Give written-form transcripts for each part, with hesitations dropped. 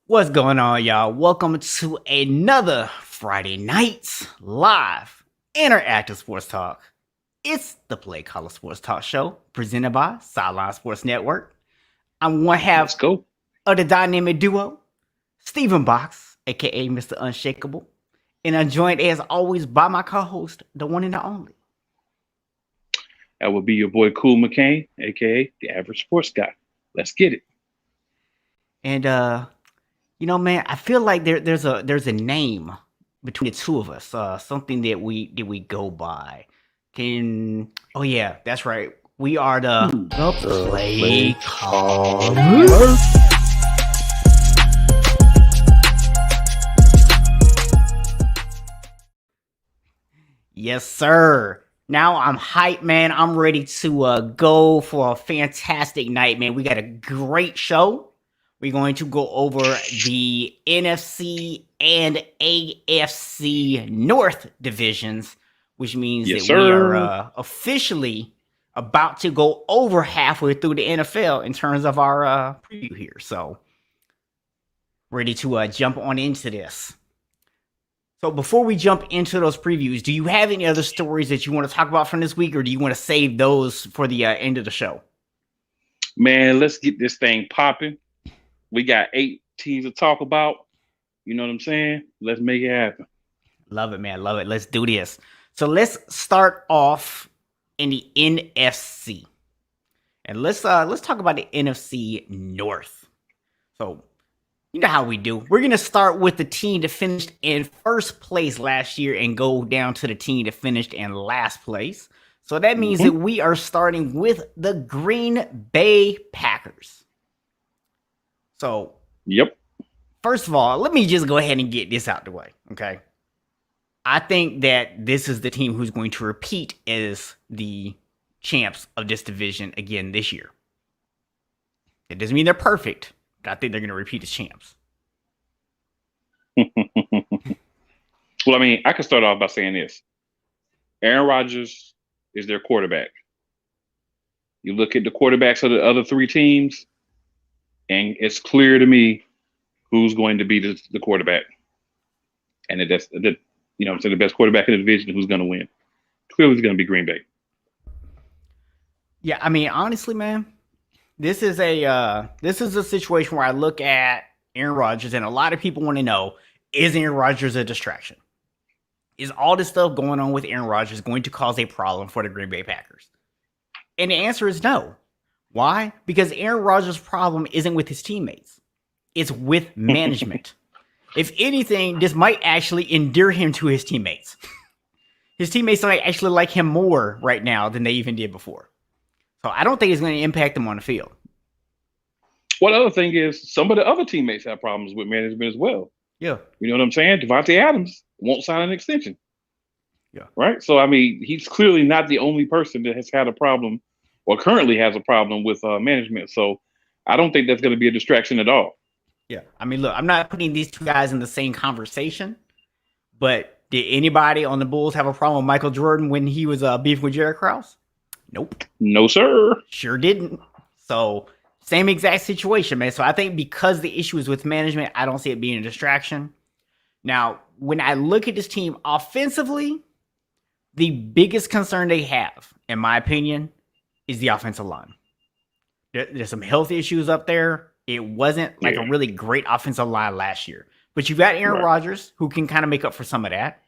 What's going on, y'all? Welcome to another Friday night's live interactive sports talk. It's the Play Color Sports Talk Show presented by Sideline Sports Network. I'm one Let's half go. of the dynamic duo, Stephen Box, aka Mr. Unshakable, and I'm joined as always by my co-host, the one and the only. That would be your boy Cool McCain, aka the average sports guy. Let's get it. And man, I feel like there's a name between the two of us, something that we go by. Oh yeah, that's right. We are the Play Callers. Yes, sir. Now I'm hyped, man. I'm ready to go for a fantastic night, man. We got a great show. We're going to go over the NFC and AFC North divisions, which means Yes, that we sir. are officially about to go over halfway through the NFL in terms of our preview here. So, ready to jump on into this. So, before we jump into those previews, do you have any other stories that you want to talk about from this week, or do you want to save those for the end of the show? Man, let's get this thing popping. We got 8 teams to talk about. You know what I'm saying? Let's make it happen. Love it, man. Love it. Let's do this. So let's start off in the NFC. And let's talk about the NFC North. So, you know how we do. We're going to start with the team that finished in first place last year and go down to the team that finished in last place. So that means that we are starting with the Green Bay Packers. So, Yep. first of all, let me just go ahead and get this out the way, okay? I think that this is the team who's going to repeat as the champs of this division again this year. It doesn't mean they're perfect, but I think they're going to repeat as champs. Well, I mean, I can start off by saying this. Aaron Rodgers is their quarterback. You look at the quarterbacks of the other 3 teams, and it's clear to me who's going to be the quarterback. And that's the the best quarterback in the division who's going to win. Clearly, it's going to be Green Bay. Yeah, I mean, honestly, man, this is a situation where I look at Aaron Rodgers, and a lot of people want to know, is Aaron Rodgers a distraction? Is all this stuff going on with Aaron Rodgers going to cause a problem for the Green Bay Packers? And the answer is no. Why? Because Aaron Rodgers' problem isn't with his teammates. It's with management. If anything, this might actually endear him to his teammates. His teammates might actually like him more right now than they even did before. So I don't think it's going to impact them on the field. Well, the other thing is some of the other teammates have problems with management as well. Yeah. You know what I'm saying? Devontae Adams won't sign an extension. Yeah. Right? So, I mean, he's clearly not the only person that has had a problem or currently has a problem with management. So I don't think that's going to be a distraction at all. Yeah. I mean, look, I'm not putting these two guys in the same conversation, but did anybody on the Bulls have a problem with Michael Jordan when he was beefing with Jerry Krause? Nope. No, sir. Sure didn't. So same exact situation, man. So I think because the issue is with management, I don't see it being a distraction. Now, when I look at this team offensively, the biggest concern they have, in my opinion, is the offensive line. There's some health issues up there. It wasn't like a really great offensive line last year. But you've got Aaron Rodgers, who can kind of make up for some of that.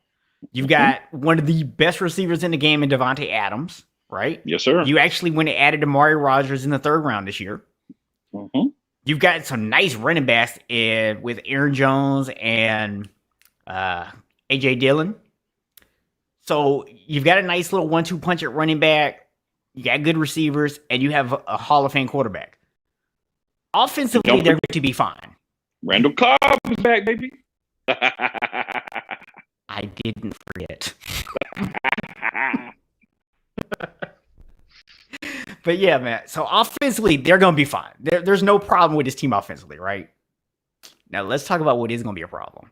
You've got one of the best receivers in the game in Devontae Adams, right? Yes, sir. You actually went and added Amari Rodgers in the 3rd round this year. You've got some nice running backs with Aaron Jones and A.J. Dillon. So you've got a nice little 1-2 punch at running back. You got good receivers, and you have a Hall of Fame quarterback. Offensively, they're going to be fine. Randall Cobb is back, baby. I didn't forget. But yeah, man. So offensively, they're going to be fine. There's no problem with this team offensively, right? Now, let's talk about what is going to be a problem.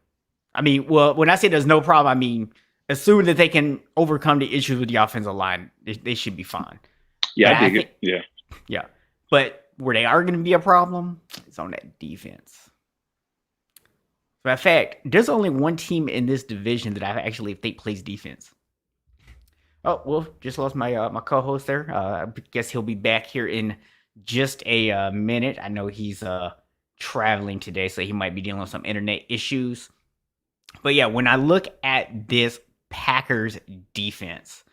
I mean, well, when I say there's no problem, I mean, assuming that they can overcome the issues with the offensive line, they should be fine. Yeah, I dig it. Yeah. Yeah. But where they are going to be a problem is on that defense. In fact, there's only one team in this division that I actually think plays defense. Oh well, just lost my my co-host there. I guess he'll be back here in just a minute. I know he's traveling today, so he might be dealing with some internet issues. But yeah, when I look at this Packers defense,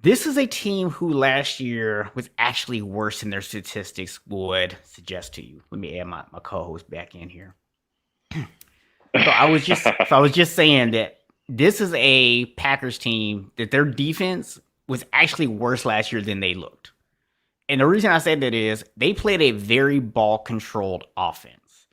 this is a team who last year was actually worse than their statistics would suggest to you. Let me add my co-host back in here. I was just saying that this is a Packers team that their defense was actually worse last year than they looked. And the reason I said that is they played a very ball controlled offense.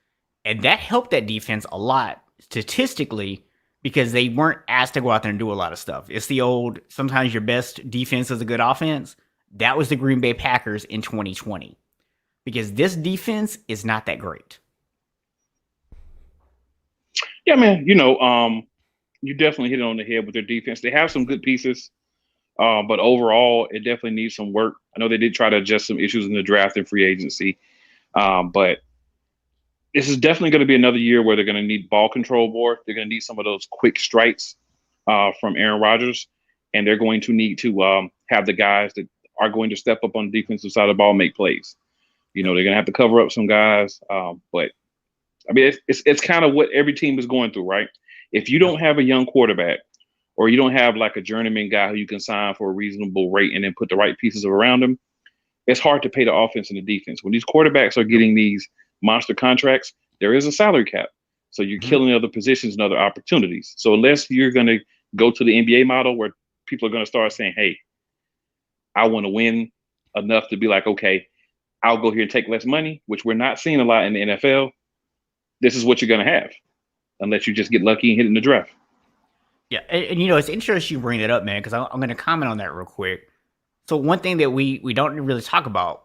And that helped that defense a lot statistically because they weren't asked to go out there and do a lot of stuff. It's the old, sometimes your best defense is a good offense. That was the Green Bay Packers in 2020 because this defense is not that great. Yeah, man, you definitely hit it on the head with their defense. They have some good pieces, but overall, it definitely needs some work. I know they did try to adjust some issues in the draft and free agency, but this is definitely going to be another year where they're going to need ball control more. They're going to need some of those quick strikes from Aaron Rodgers, and they're going to need to have the guys that are going to step up on the defensive side of the ball and make plays. They're going to have to cover up some guys, but I mean, it's kind of what every team is going through, right? If you don't have a young quarterback or you don't have like a journeyman guy who you can sign for a reasonable rate and then put the right pieces around him, it's hard to pay the offense and the defense. When these quarterbacks are getting these monster contracts, there is a salary cap. So you're killing other positions and other opportunities. So unless you're going to go to the NBA model where people are going to start saying, hey, I want to win enough to be like, okay, I'll go here and take less money, which we're not seeing a lot in the NFL. This is what you're going to have unless you just get lucky and hit in the draft. Yeah. And it's interesting you bring that up, man, because I'm going to comment on that real quick. So one thing that we don't really talk about,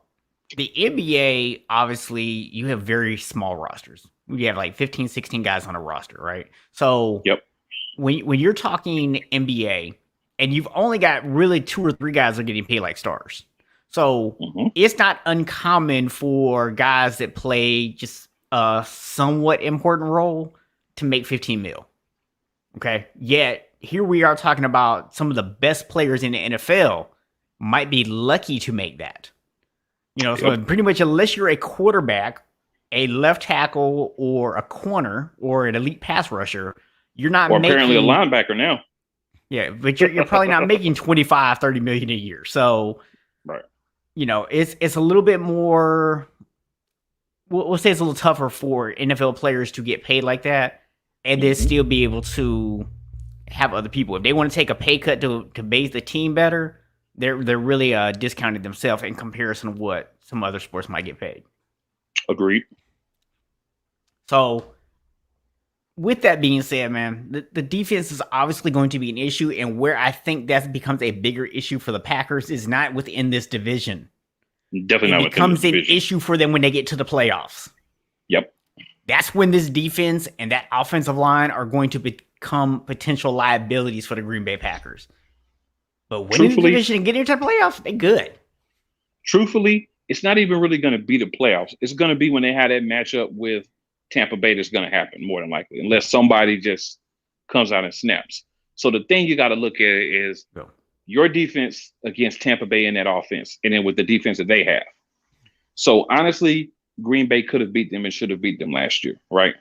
the NBA, obviously, you have very small rosters. You have like 15, 16 guys on a roster, right? So when you're talking NBA and you've only got really 2 or 3 guys that are getting paid like stars. So it's not uncommon for guys that play just a somewhat important role to make 15 mil. Okay. Yet here we are talking about some of the best players in the NFL might be lucky to make that. So pretty much unless you're a quarterback, a left tackle, or a corner, or an elite pass rusher, you're not or apparently a linebacker now. Yeah, but you're probably not making 25, 30 million a year. So, right. It's a little bit more. We'll say it's a little tougher for NFL players to get paid like that and then still be able to have other people. If they want to take a pay cut to base the team better, they're really discounting themselves in comparison to what some other sports might get paid. Agreed. So with that being said, man, the defense is obviously going to be an issue, and where I think that becomes a bigger issue for the Packers is not within this division. Definitely not. It becomes an issue for them when they get to the playoffs. Yep. That's when this defense and that offensive line are going to become potential liabilities for the Green Bay Packers. But winning the division and getting into the playoffs, they're good. Truthfully, it's not even really going to be the playoffs. It's going to be when they have that matchup with Tampa Bay that's going to happen, more than likely, unless somebody just comes out and snaps. So the thing you got to look at is your defense against Tampa Bay in that offense, and then with the defense that they have. So honestly, Green Bay could have beat them and should have beat them last year, right?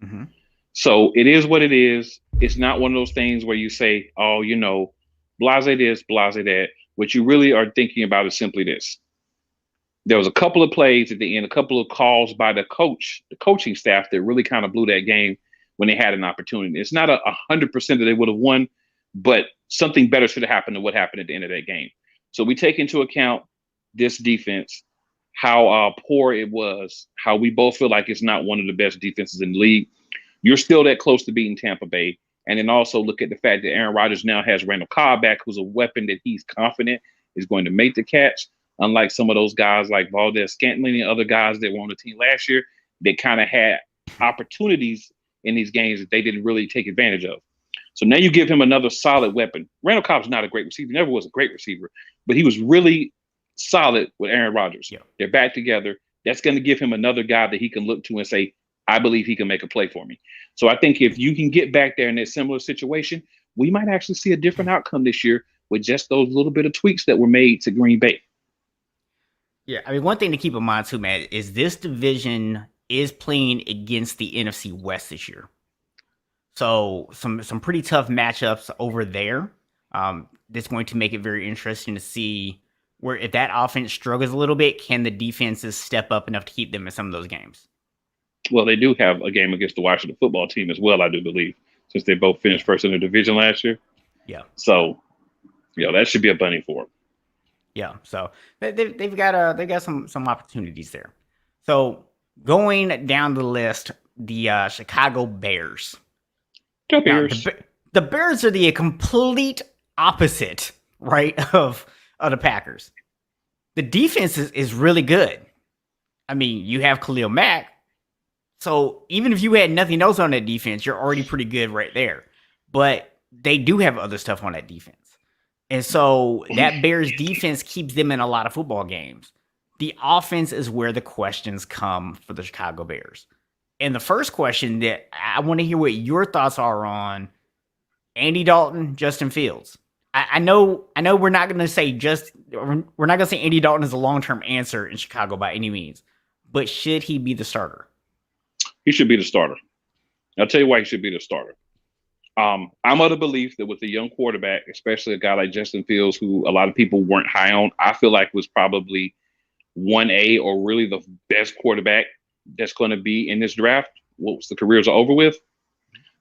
Mm-hmm. So it is what it is. It's not one of those things where you say, oh, blase this, blase that. What you really are thinking about is simply this. There was a couple of plays at the end, a couple of calls by the coaching staff that really kind of blew that game when they had an opportunity. It's not 100% that they would have won, but something better should have happened than what happened at the end of that game. So we take into account this defense, how poor it was, how we both feel like it's not one of the best defenses in the league. You're still that close to beating Tampa Bay. And then also look at the fact that Aaron Rodgers now has Randall Cobb back, who's a weapon that he's confident is going to make the catch. Unlike some of those guys like Valdez-Scantling and other guys that were on the team last year, they kind of had opportunities in these games that they didn't really take advantage of. So now you give him another solid weapon. Randall Cobb's not a great receiver. Never was a great receiver, but he was really solid with Aaron Rodgers. Yeah. They're back together. That's going to give him another guy that he can look to and say, I believe he can make a play for me. So I think if you can get back there in that similar situation, we might actually see a different outcome this year with just those little bit of tweaks that were made to Green Bay. Yeah, I mean, one thing to keep in mind too, man, is this division is playing against the NFC West this year. So some pretty tough matchups over there. That's going to make it very interesting to see where if that offense struggles a little bit, can the defenses step up enough to keep them in some of those games? Well, they do have a game against the Washington football team as well, I do believe, since they both finished first in the division last year. Yeah. So, that should be a bunny for them. Yeah. So they've got some opportunities there. So going down the list, the Chicago Bears. The Bears. Now, the Bears are the complete opposite, right, of the Packers. The defense is really good. I mean, you have Khalil Mack. So even if you had nothing else on that defense, you're already pretty good right there. But they do have other stuff on that defense. And so that Bears defense keeps them in a lot of football games. The offense is where the questions come for the Chicago Bears. And the first question that I want to hear what your thoughts are on Andy Dalton, Justin Fields. I know we're not going to say Andy Dalton is a long-term answer in Chicago by any means, but should he be the starter? He should be the starter. I'll tell you why he should be the starter. I'm of the belief that with a young quarterback, especially a guy like Justin Fields, who a lot of people weren't high on, I feel like was probably 1A or really the best quarterback that's going to be in this draft once the careers are over with.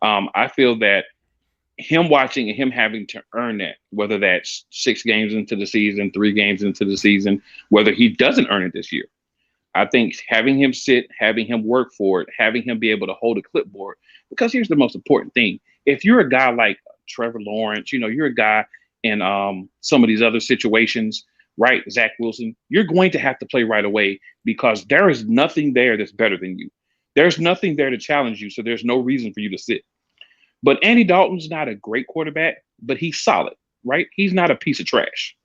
I feel that him watching and him having to earn that, whether that's 6 games into the season, 3 games into the season, whether he doesn't earn it this year, I think having him sit, having him work for it, having him be able to hold a clipboard, because here's the most important thing. If you're a guy like Trevor Lawrence, you're a guy in some of these other situations, right? Zach Wilson, you're going to have to play right away because there is nothing there that's better than you. There's nothing there to challenge you. So there's no reason for you to sit. But Andy Dalton's not a great quarterback, but he's solid, right? He's not a piece of trash.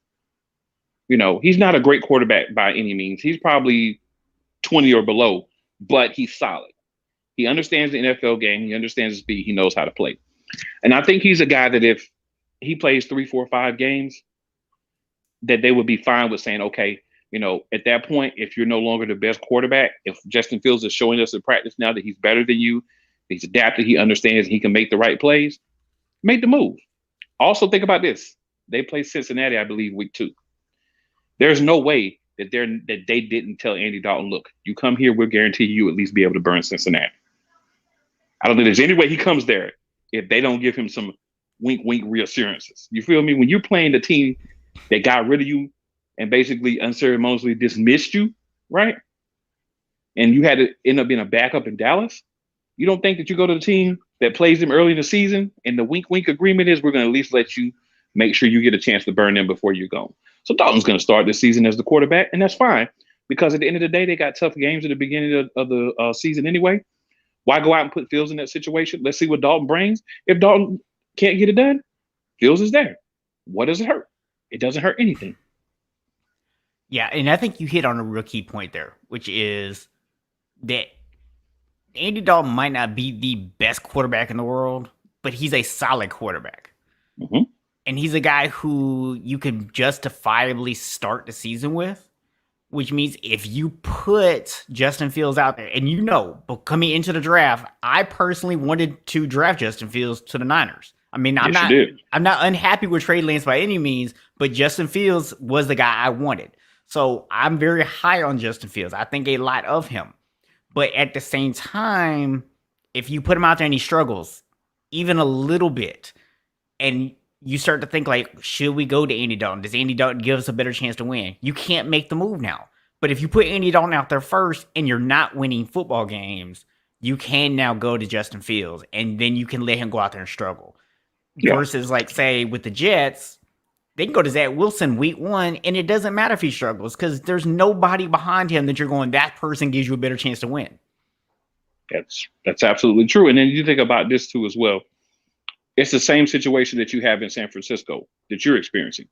He's not a great quarterback by any means. He's probably 20 or below, but he's solid. He understands the NFL game. He understands the speed. He knows how to play. And I think he's a guy that if he plays 3, 4, 5 games, that they would be fine with saying, okay, at that point, if you're no longer the best quarterback, if Justin Fields is showing us in practice now that he's better than you, he's adapted, he understands he can make the right plays, make the move. Also think about this. They play Cincinnati, I believe, week 2. There's no way that they didn't tell Andy Dalton, look, you come here, we'll guarantee you at least be able to burn Cincinnati. I don't think there's any way he comes there if they don't give him some wink, wink reassurances. You feel me? When you're playing the team that got rid of you and basically unceremoniously dismissed you, right? And you had to end up being a backup in Dallas. You don't think that you go to the team that plays them early in the season and the wink, wink agreement is we're going to at least let you make sure you get a chance to burn them before you go. So Dalton's going to start this season as the quarterback, and that's fine because at the end of the day, they got tough games at the beginning of the season anyway. Why go out and put Fields in that situation? Let's see what Dalton brings. If Dalton can't get it done, Fields is there. What does it hurt? It doesn't hurt anything. Yeah, and I think you hit on a real key point there, which is that Andy Dalton might not be the best quarterback in the world, but he's a solid quarterback. Mm-hmm. And he's a guy who you can justifiably start the season with, which means if you put Justin Fields out there, and but coming into the draft, I personally wanted to draft Justin Fields to the Niners. I mean, I'm not unhappy with Trey Lance by any means, but Justin Fields was the guy I wanted. So I'm very high on Justin Fields. I think a lot of him. But at the same time, if you put him out there and he struggles even a little bit, and you start to think like, should we go to Andy Dalton? Does Andy Dalton give us a better chance to win? You can't make the move now. But if you put Andy Dalton out there first and you're not winning football games, you can now go to Justin Fields, and then you can let him go out there and struggle. Yeah. Versus, like, say, with the Jets, they can go to Zach Wilson week 1, and it doesn't matter if he struggles because there's nobody behind him that you're going, that person gives you a better chance to win. That's absolutely true. And then you think about this, too, as well. It's the same situation that you have in San Francisco that you're experiencing.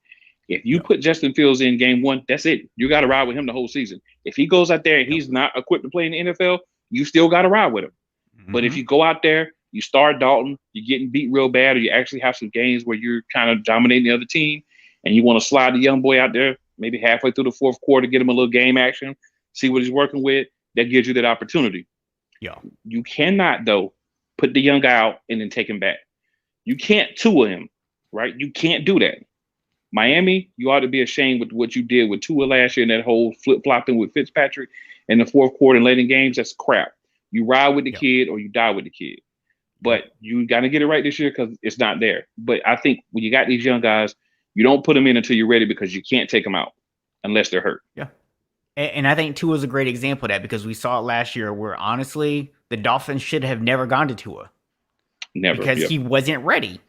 If you put Justin Fields in game 1, that's it. You got to ride with him the whole season. If he goes out there and he's not equipped to play in the NFL, you still got to ride with him. But if you go out there, you start Dalton, you're getting beat real bad, or you actually have some games where you're kind of dominating the other team, and you want to slide the young boy out there, maybe halfway through the fourth quarter, get him a little game action, see what he's working with, that gives you that opportunity. Yeah. You cannot, though, put the young guy out and then take him back. You can't Tua him, right? You can't do that. Miami, you ought to be ashamed with what you did with Tua last year and that whole flip-flopping with Fitzpatrick in the fourth quarter and late in games. That's crap. You ride with the kid or you die with the kid. But you got to get it right this year because it's not there. But I think when you got these young guys, you don't put them in until you're ready because you can't take them out unless they're hurt. Yeah. And I think Tua is a great example of that because we saw it last year where, honestly, the Dolphins should have never gone to Tua. Never. Because he wasn't ready.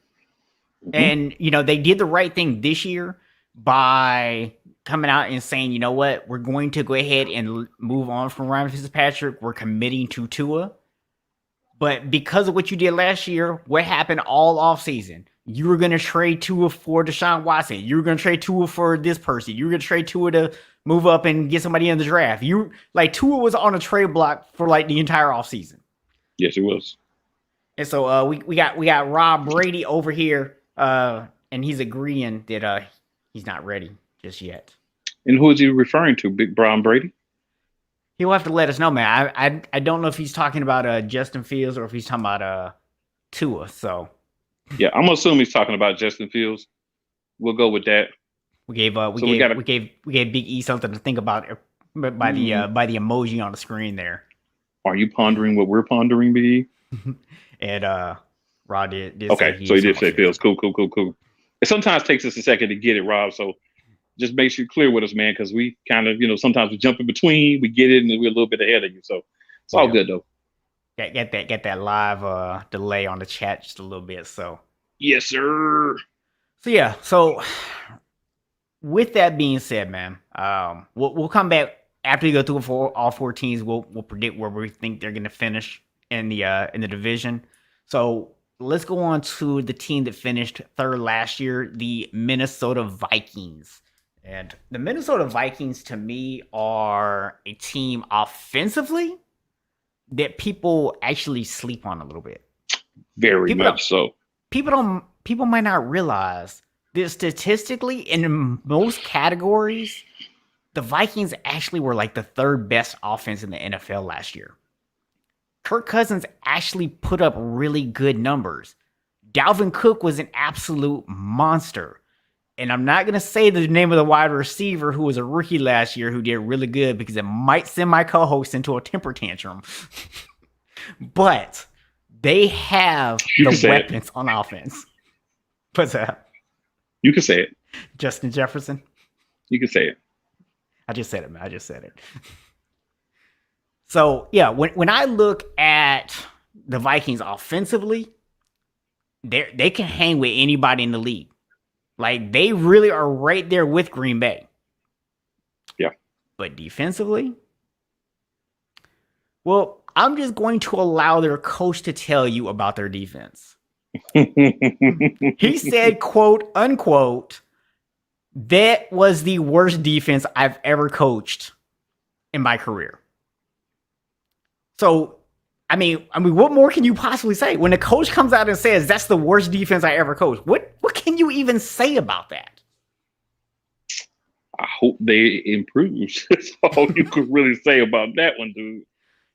And, they did the right thing this year by coming out and saying, you know what, we're going to go ahead and move on from Ryan Fitzpatrick. We're committing to Tua. But because of what you did last year, what happened all offseason? You were going to trade Tua for Deshaun Watson. You were going to trade Tua for this person. You were going to trade Tua to move up and get somebody in the draft. Tua was on a trade block for the entire offseason. Yes, it was. And so we got Rob Brady over here, and he's agreeing that he's not ready just yet. And who is he referring to? Big Brown Brady? He'll have to let us know, man. I don't know if he's talking about Justin Fields or if he's talking about Tua. So yeah, I'm assuming he's talking about Justin Fields. We'll go with that. We gave Big E something to think about by the emoji on the screen there. Are you pondering what we're pondering, Big E? And Rod did okay, so he did say Fields. Cool. It sometimes takes us a second to get it, Rob. So just make sure you're clear with us, man, because we kind of, sometimes we jump in between, we get it, and we're a little bit ahead of you. So it's all good, though. Get that live delay on the chat just a little bit. So yes, sir. So yeah. So with that being said, man, we'll come back after you go through all four teams. We'll predict where we think they're going to finish in the division. So let's go on to the team that finished third last year, the Minnesota Vikings. And the Minnesota Vikings, to me, are a team offensively that people actually sleep on a little bit. Very much so. People might not realize that statistically, in most categories, the Vikings actually were the third best offense in the NFL last year. Kirk Cousins actually put up really good numbers. Dalvin Cook was an absolute monster. And I'm not going to say the name of the wide receiver who was a rookie last year who did really good because it might send my co-host into a temper tantrum. But they have the weapons on offense. What's that? You can say it. Justin Jefferson? You can say it. I just said it, man. I just said it. So, yeah, when I look at the Vikings offensively, they can hang with anybody in the league. They really are right there with Green Bay. Yeah. But defensively, well, I'm just going to allow their coach to tell you about their defense. He said, quote, unquote, that was the worst defense I've ever coached in my career. So, I mean, what more can you possibly say? When the coach comes out and says, that's the worst defense I ever coached, what can you even say about that? I hope they improve. That's all you could really say about that one, dude.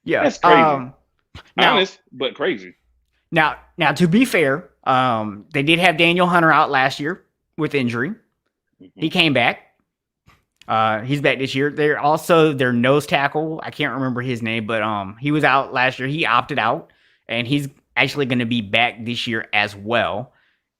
Yeah. That's crazy. Honest, but crazy. Now, to be fair, they did have Daniel Hunter out last year with injury. Mm-hmm. He came back. He's back this year. They're also their nose tackle. I can't remember his name, but he was out last year. He opted out, and he's actually going to be back this year as well.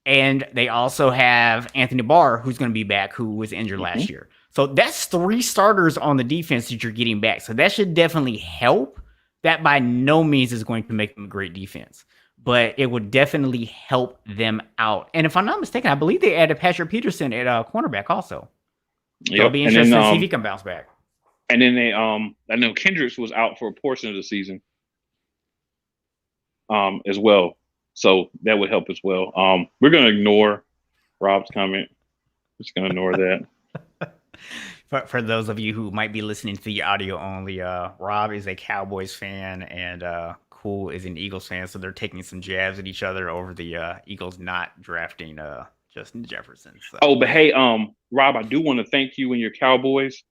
And they also have Anthony Barr, who's going to be back, who was injured last year. So that's 3 starters on the defense that you're getting back. So that should definitely help. That by no means is going to make them a great defense, but it would definitely help them out. And if I'm not mistaken, I believe they added Patrick Peterson at cornerback also. So it'll be interesting to see if he can bounce back. And then they, I know Kendricks was out for a portion of the season, as well. So that would help as well. We're going to ignore Rob's comment. Just going to ignore that. For those of you who might be listening to the audio only, Rob is a Cowboys fan and Cool is an Eagles fan, so they're taking some jabs at each other over the Eagles not drafting Justin Jefferson. So. Oh, but hey, Rob, I do want to thank you and your Cowboys,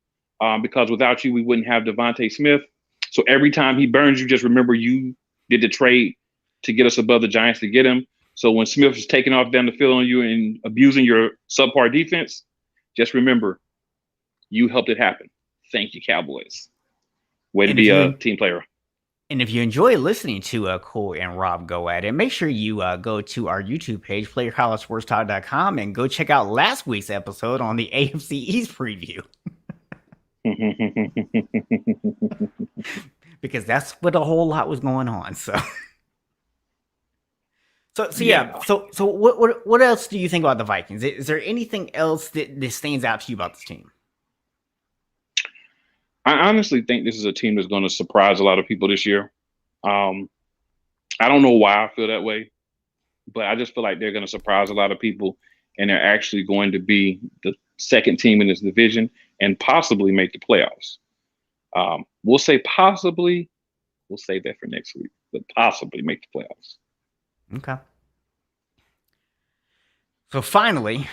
because without you, we wouldn't have Devontae Smith. So every time he burns you, just remember you did the trade to get us above the Giants to get him. So when Smith is taking off down the field on you and abusing your subpar defense, just remember you helped it happen. Thank you, Cowboys. Way to be a team player. And if you enjoy listening to Cole and Rob go at it, make sure you go to our YouTube page, playercollegesportstalk.com, and go check out last week's episode on the AFC East preview. Because that's what a whole lot was going on. So what else do you think about the Vikings? Is there anything else that stands out to you about this team? I honestly think this is a team that's going to surprise a lot of people this year. I don't know why I feel that way, but I just feel like they're going to surprise a lot of people, and they're actually going to be the second team in this division and possibly make the playoffs. We'll say possibly. We'll save that for next week, but possibly make the playoffs. Okay. So finally,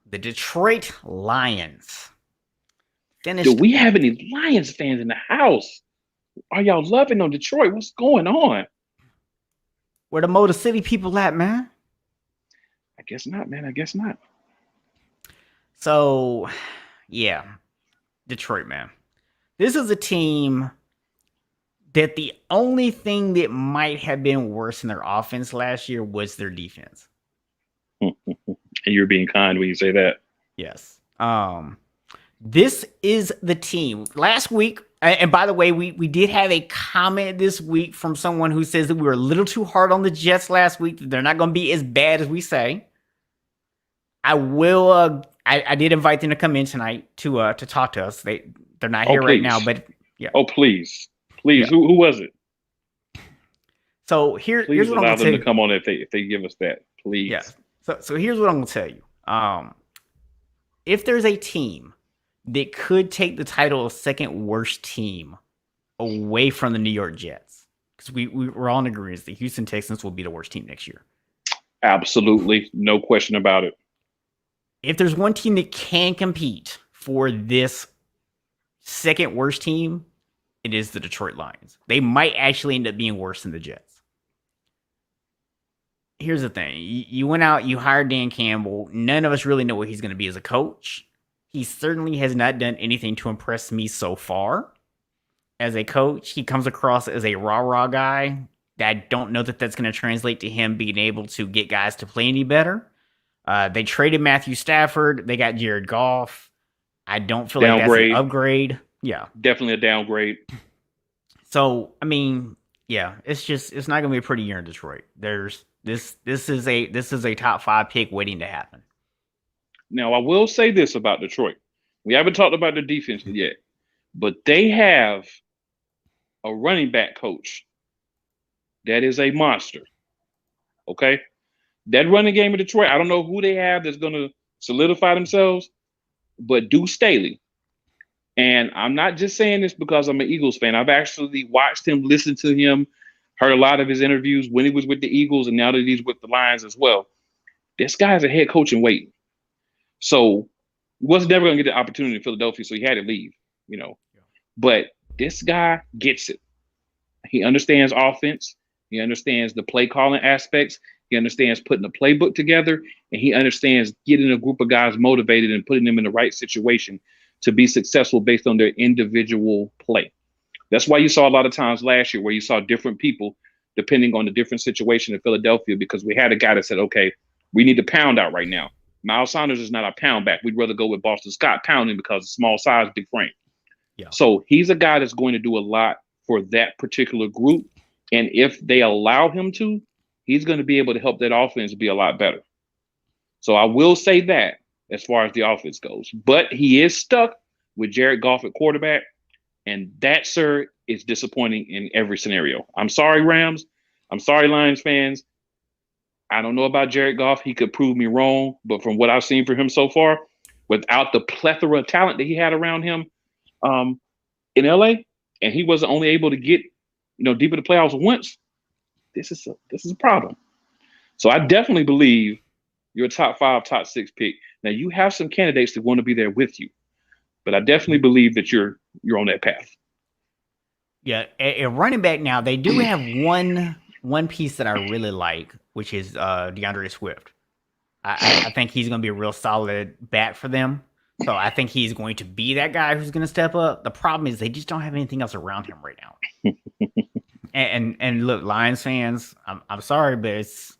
the Detroit Lions. Do we have any Lions fans in the house? Are y'all loving on Detroit? What's going on? Where the Motor City people at, man? I guess not, man. I guess not. So, yeah. Detroit, man. This is a team that the only thing that might have been worse in their offense last year was their defense. And you're being kind when you say that. Yes. This is the team. Last week, and by the way, we did have a comment this week from someone who says that we were a little too hard on the Jets last week. They're not going to be as bad as we say. I will. I did invite them to come in tonight to talk to us. They're not here right now, but yeah. Oh, please. Yeah. Who was it? So here's what I'm going to tell you. Allow them to come on if they give us that, please. Yeah. So here's what I'm going to tell you. If there's a team that could take the title of second worst team away from the New York Jets, because we're all in agreement the Houston Texans will be the worst team next year. Absolutely. No question about it. If there's one team that can compete for this second worst team, it is the Detroit Lions. They might actually end up being worse than the Jets. Here's the thing. You went out, you hired Dan Campbell. None of us really know what he's going to be as a coach. He certainly has not done anything to impress me so far. As a coach, he comes across as a rah-rah guy. I don't know that that's going to translate to him being able to get guys to play any better. They traded Matthew Stafford. They got Jared Goff. I don't feel like that's an upgrade. Yeah. Definitely a downgrade. So, I mean, yeah, it's not going to be a pretty year in Detroit. This is a top 5 pick waiting to happen. Now, I will say this about Detroit. We haven't talked about the defense yet, but they have a running back coach that is a monster. Okay? That running game in Detroit, I don't know who they have that's going to solidify themselves, but Deuce Staley. And I'm not just saying this because I'm an Eagles fan. I've actually watched him, listened to him, heard a lot of his interviews when he was with the Eagles and now that he's with the Lions as well. This guy's a head coach in waiting. So he was never going to get the opportunity in Philadelphia, so he had to leave, you know. Yeah. But this guy gets it. He understands offense. He understands the play calling aspects. He understands putting a playbook together, and he understands getting a group of guys motivated and putting them in the right situation to be successful based on their individual play. That's why you saw a lot of times last year where you saw different people depending on the different situation in Philadelphia, because we had a guy that said, okay, we need to pound out right now. Miles Sanders is not a pound back. We'd rather go with Boston Scott pounding because of small size, big frame. Yeah. So he's a guy that's going to do a lot for that particular group. And if they allow him to, he's going to be able to help that offense be a lot better. So I will say that as far as the offense goes. But he is stuck with Jared Goff at quarterback. And that, sir, is disappointing in every scenario. I'm sorry, Rams. I'm sorry, Lions fans. I don't know about Jared Goff. He could prove me wrong. But from what I've seen for him so far, without the plethora of talent that he had around him in L.A., and he wasn't only able to get deep in the playoffs once, this is a problem. So I definitely believe you're a top 5, top 6 pick. Now you have some candidates that want to be there with you, but I definitely believe that you're on that path. Yeah, a running back now, they do have one piece that I really like, which is DeAndre Swift. I think he's going to be a real solid bat for them. So I think he's going to be that guy who's going to step up. The problem is they just don't have anything else around him right now. and look, Lions fans, I'm sorry, but it's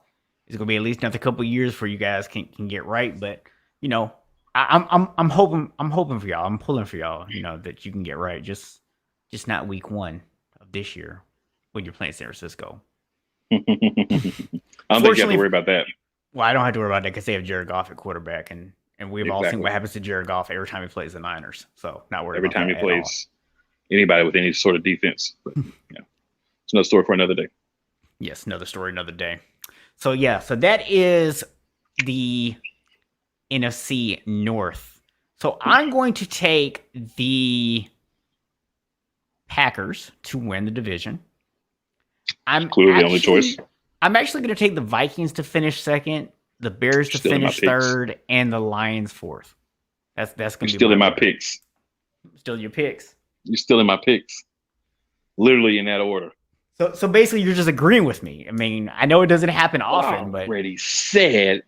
going to be at least another couple of years before you guys can get right. But I'm hoping for y'all. I'm pulling for y'all. That you can get right. Just not week 1 of this year when you're playing San Francisco. I don't think you have to worry about that. Well, I don't have to worry about that because they have Jared Goff at quarterback, and we've all seen what happens to Jared Goff every time he plays the Niners. So not worried every about time that he plays anybody with any sort of defense. But it's another story for another day. Yes, another story, another day. So so that is the NFC North. So I'm going to take the Packers to win the division. I'm clearly the only choice. I'm actually going to take the Vikings to finish second, the Bears to finish third, and the Lions fourth. That's going to be still in my picks. Still your picks. You're still in my picks. Literally in that order. So basically, you're just agreeing with me. I mean, I know it doesn't happen often, but already said,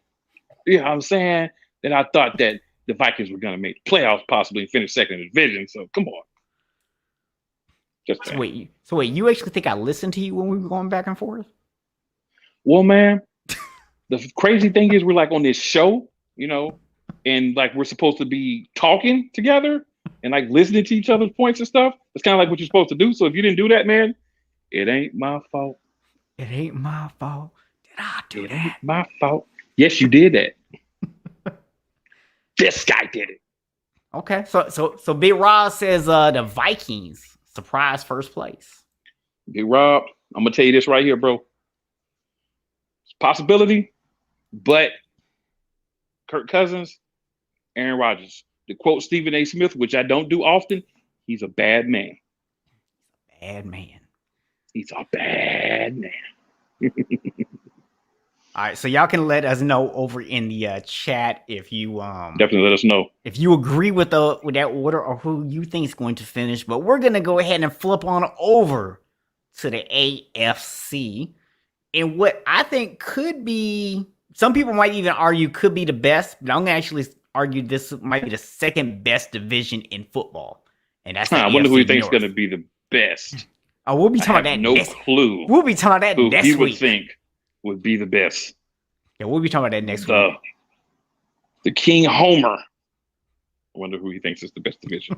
you know what I'm saying, that I thought that the Vikings were going to make the playoffs possibly and finish second in the division. So come on. So wait, you actually think I listened to you when we were going back and forth? Well, man, the crazy thing is we're like on this show, and like we're supposed to be talking together and like listening to each other's points and stuff. It's kind of like what you're supposed to do. So if you didn't do that, man, it ain't my fault. It ain't my fault. Did I do that? Ain't my fault. Yes, you did that. This guy did it. Okay, so Big Rob says the Vikings surprise first place. Big Rob, I'm gonna tell you this right here, bro. It's a possibility, but Kirk Cousins, Aaron Rodgers. To quote Stephen A. Smith, which I don't do often, he's a bad man. Bad man. He's a bad man. All right, so y'all can let us know over in the chat if you definitely let us know if you agree with that order or who you think is going to finish. But we're gonna go ahead and flip on over to the AFC, and what I think could be, some people might even argue could be the best, but I'm gonna actually argue this might be the second best division in football, and that's I wonder who you think is going to be the best. Oh, we'll be talking about that. No clue. We'll be talking about that who next he week. Would think would be the best. Yeah, we'll be talking about that next week. The King Homer. I wonder who he thinks is the best division.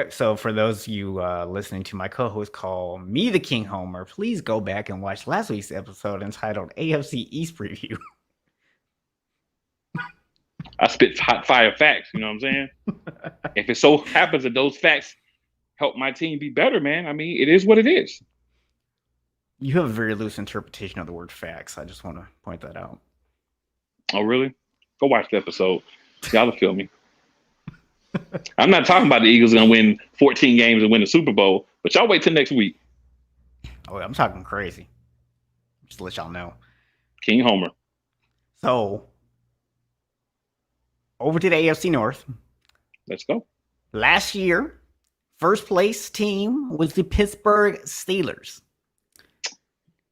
So for those of you listening to my co-host call me the King Homer, please go back and watch last week's episode entitled AFC East Preview. I spit hot fire facts, you know what I'm saying? If it so happens that those facts help my team be better, man, I mean, it is what it is. You have a very loose interpretation of the word facts. I just want to point that out. Oh, really? Go watch the episode. Y'all will feel me. I'm not talking about the Eagles going to win 14 games and win the Super Bowl, but y'all wait till next week. Oh, I'm talking crazy. Just to let y'all know. King Homer. So, over to the AFC North. Let's go. Last year, first place team was the Pittsburgh Steelers.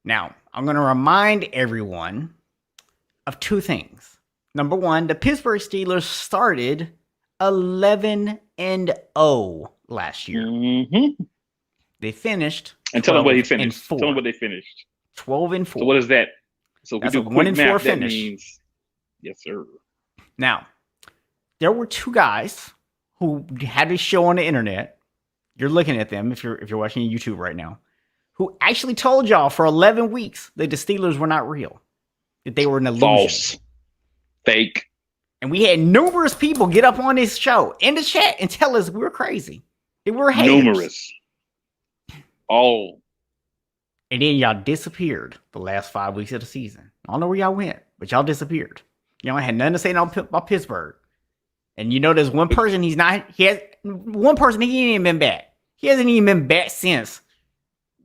Now, I'm going to remind everyone of two things. Number one, the Pittsburgh Steelers started 11-0 last year. Mm-hmm. They finished. And tell them what he finished. Tell them what they finished. 12-4. So what is that? So if that's we do a 1-4 math, finish. That means, yes, sir. Now, there were two guys who had a show on the internet. You're looking at them if you're watching YouTube right now, who actually told y'all for 11 weeks that the Steelers were not real, that they were an illusion. False. Fake. And we had numerous people get up on this show in the chat and tell us we were crazy. They were haters. Numerous. All. And then y'all disappeared the last 5 weeks of the season. I don't know where y'all went, but y'all disappeared. Y'all had nothing to say about Pittsburgh. And there's one person he ain't even been back. He hasn't even been back since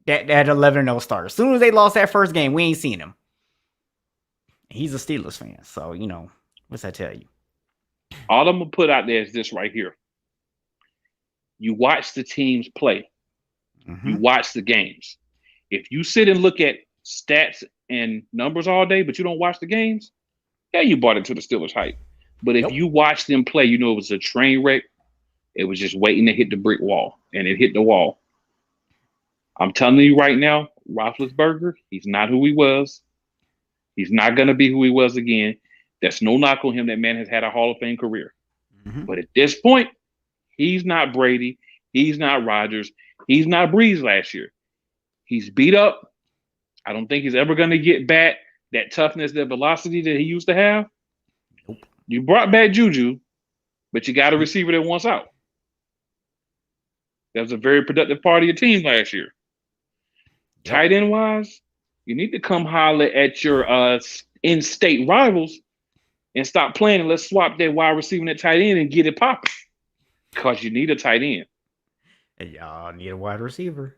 that 11-0 start. As soon as they lost that first game, we ain't seen him. He's a Steelers fan, so what's that tell you? All I'm gonna put out there is this right here. You watch the teams play. Mm-hmm. You watch the games. If you sit and look at stats and numbers all day, but you don't watch the games, yeah, you bought into the Steelers hype. But if you watch them play, it was a train wreck. It was just waiting to hit the brick wall, and it hit the wall. I'm telling you right now, Roethlisberger, he's not who he was. He's not going to be who he was again. That's no knock on him. That man has had a Hall of Fame career. Mm-hmm. But at this point, he's not Brady. He's not Rodgers. He's not Breeze last year. He's beat up. I don't think he's ever going to get back that toughness, that velocity that he used to have. Nope. You brought back Juju, but you got a receiver that wants out. That was a very productive part of your team last year. Yep. Tight end wise, you need to come holler at your in-state rivals and stop playing, and let's swap that wide receiver and that tight end and get it popping. Because you need a tight end. And y'all need a wide receiver.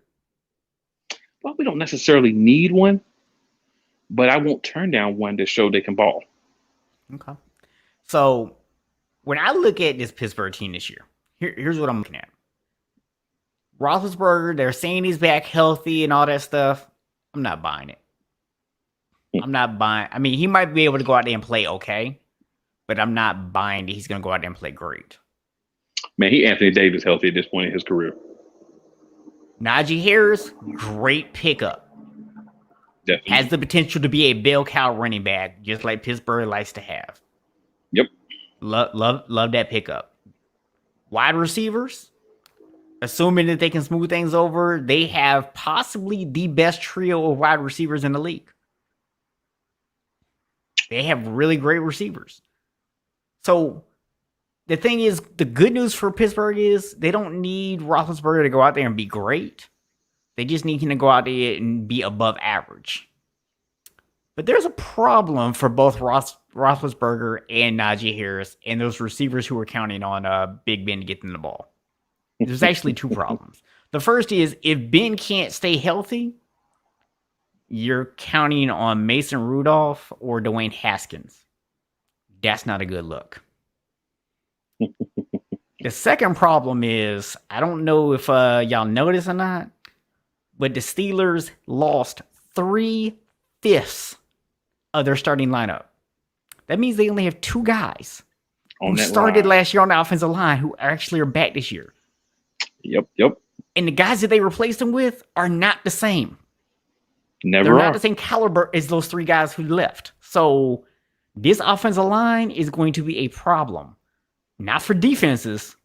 Well, we don't necessarily need one, but I won't turn down one to show they can ball. Okay. So when I look at this Pittsburgh team this year, here's what I'm looking at. Roethlisberger, they're saying he's back healthy and all that stuff. I'm not buying it. I'm not buying. I mean, he might be able to go out there and play okay, but I'm not buying that he's going to go out there and play great. Man, Anthony Davis healthy at this point in his career. Najee Harris, great pickup. Definitely. Has the potential to be a bell cow running back, just like Pittsburgh likes to have. Yep. Love that pickup. Wide receivers, assuming that they can smooth things over, they have possibly the best trio of wide receivers in the league. They have really great receivers. So the thing is, the good news for Pittsburgh is they don't need Roethlisberger to go out there and be great. They just need him to go out there and be above average. But there's a problem for both Roethlisberger and Najee Harris and those receivers who are counting on Big Ben to get them the ball. There's actually two problems. The first is if Ben can't stay healthy, you're counting on Mason Rudolph or Dwayne Haskins. That's not a good look. The second problem is, I don't know if y'all noticed or not, but the Steelers lost 3/5 of their starting lineup. That means they only have two guys who started last year on the offensive line who actually are back this year. Yep. And the guys that they replaced them with are not the same. They're not the same caliber as those three guys who left. So this offensive line is going to be a problem. Not for defenses,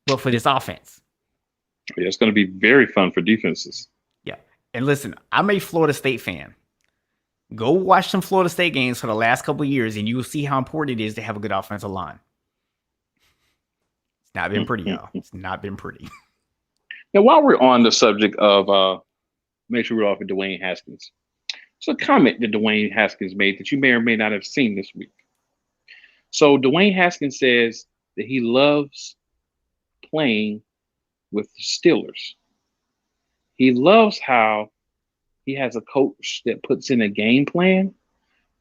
but for this offense. Yeah, it's going to be very fun for defenses. Yeah. And listen, I'm a Florida State fan. Go watch some Florida State games for the last couple of years, and you will see how important it is to have a good offensive line. It's not been pretty, y'all. It's not been pretty. Now, while we're on the subject of Mason Rudolph and Dwayne Haskins, there's a comment that Dwayne Haskins made that you may or may not have seen this week. So Dwayne Haskins says that he loves playing with the Steelers. He loves how he has a coach that puts in a game plan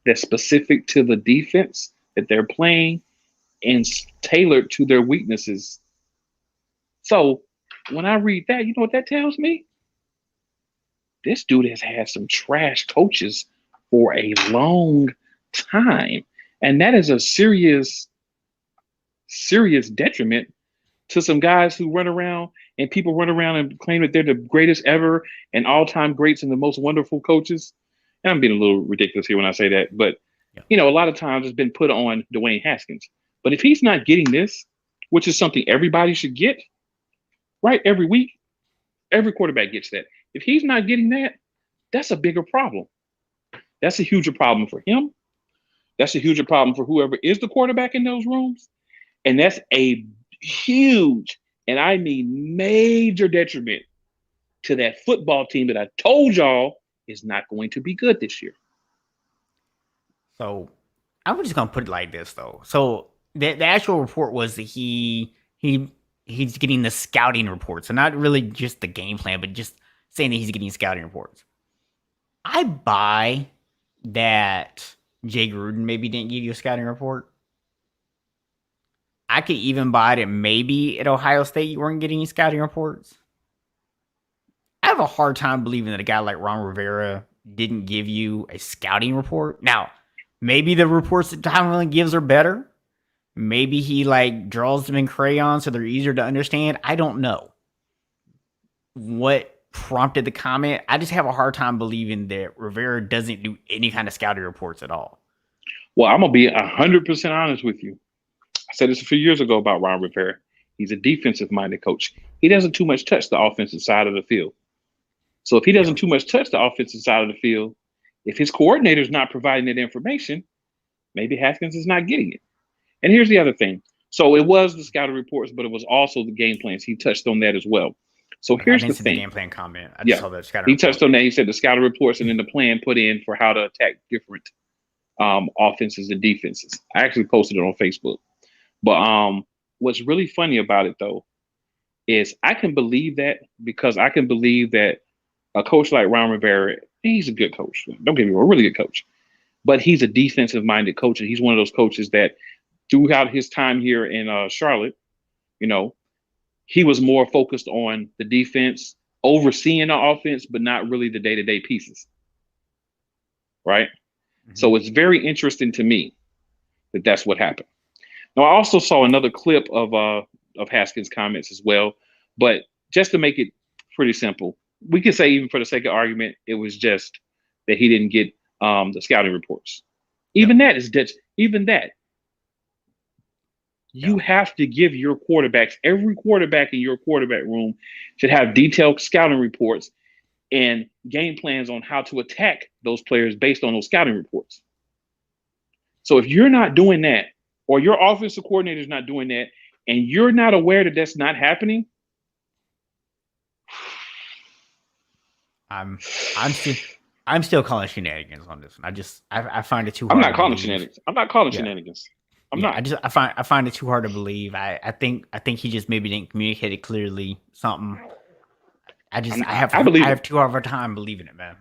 that's specific to the defense that they're playing and tailored to their weaknesses. So when I read that, you know what that tells me? This dude has had some trash coaches for a long time. And that is a serious detriment to some guys who run around and people run around and claim that they're the greatest ever and all-time greats and the most wonderful coaches. And I'm being a little ridiculous here when I say that, but a lot of times it's been put on Dwayne Haskins. But if he's not getting this, which is something everybody should get, right, every week, every quarterback gets that. If he's not getting that, that's a bigger problem. That's a huger problem for him. That's a huger problem for whoever is the quarterback in those rooms. And that's a huge, and I mean major detriment to that football team that I told y'all is not going to be good this year. So I'm just going to put it like this, though. So the actual report was that he's getting the scouting report. So not really just the game plan, but just saying that he's getting scouting reports. I buy that Jay Gruden maybe didn't give you a scouting report. I could even buy that maybe at Ohio State you weren't getting any scouting reports. I have a hard time believing that a guy like Ron Rivera didn't give you a scouting report. Now, maybe the reports that Tomlin gives are better. Maybe he like draws them in crayon so they're easier to understand. I don't know what prompted the comment. I just have a hard time believing that Rivera doesn't do any kind of scouting reports at all. Well, I'm gonna be 100% honest with you. I said this a few years ago about Ron Rivera. He's a defensive-minded coach. He doesn't too much touch the offensive side of the field. So if he doesn't too much touch the offensive side of the field, if his coordinator's not providing that information, maybe Haskins is not getting it. And here's the other thing. So it was the scouting reports, but it was also the game plans. He touched on that as well. So here's the thing. The game plan comment. I just saw that scouting report. Touched on that. He said the scouting reports and then the plan put in for how to attack different offenses and defenses. I actually posted it on Facebook. But what's really funny about it, though, is I can believe that because I can believe that a coach like Ron Rivera, he's a good coach. Don't get me wrong, a really good coach. But he's a defensive-minded coach, and he's one of those coaches that throughout his time here in Charlotte, you know, he was more focused on the defense, overseeing the offense, but not really the day-to-day pieces. Right? Mm-hmm. So it's very interesting to me that that's what happened. Now, I also saw another clip of Haskins' comments as well, but just to make it pretty simple, we could say even for the sake of argument, it was just that he didn't get the scouting reports. Even that is that. Even that. You have to give your quarterbacks, every quarterback in your quarterback room should have detailed scouting reports and game plans on how to attack those players based on those scouting reports. So if you're not doing that, or your offensive coordinator is not doing that, and you're not aware that that's not happening, I'm still calling shenanigans on this one. I find it too hard. I'm not calling shenanigans. I'm not calling shenanigans. I'm not. I find it too hard to believe. I think he just maybe didn't communicate it clearly. Something. I have too hard of a time believing it, man.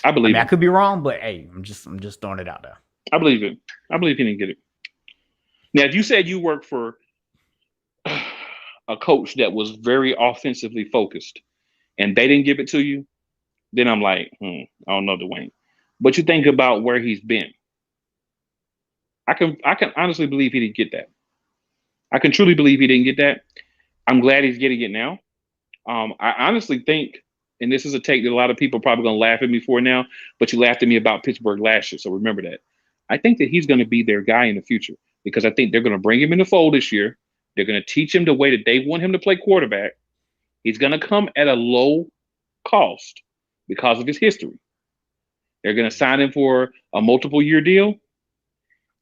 I believe. I could be wrong, but hey, I'm just throwing it out there. I believe it. I believe he didn't get it. Now, if you said you work for a coach that was very offensively focused, and they didn't give it to you, then I'm like, I don't know, Dwayne. But you think about where he's been. I can honestly believe he didn't get that. I can truly believe he didn't get that. I'm glad he's getting it now. I honestly think, and this is a take that a lot of people are probably going to laugh at me for now, but you laughed at me about Pittsburgh last year, so remember that. I think that he's going to be their guy in the future because I think they're going to bring him in the fold this year. They're going to teach him the way that they want him to play quarterback. He's going to come at a low cost because of his history. They're going to sign him for a multiple-year deal,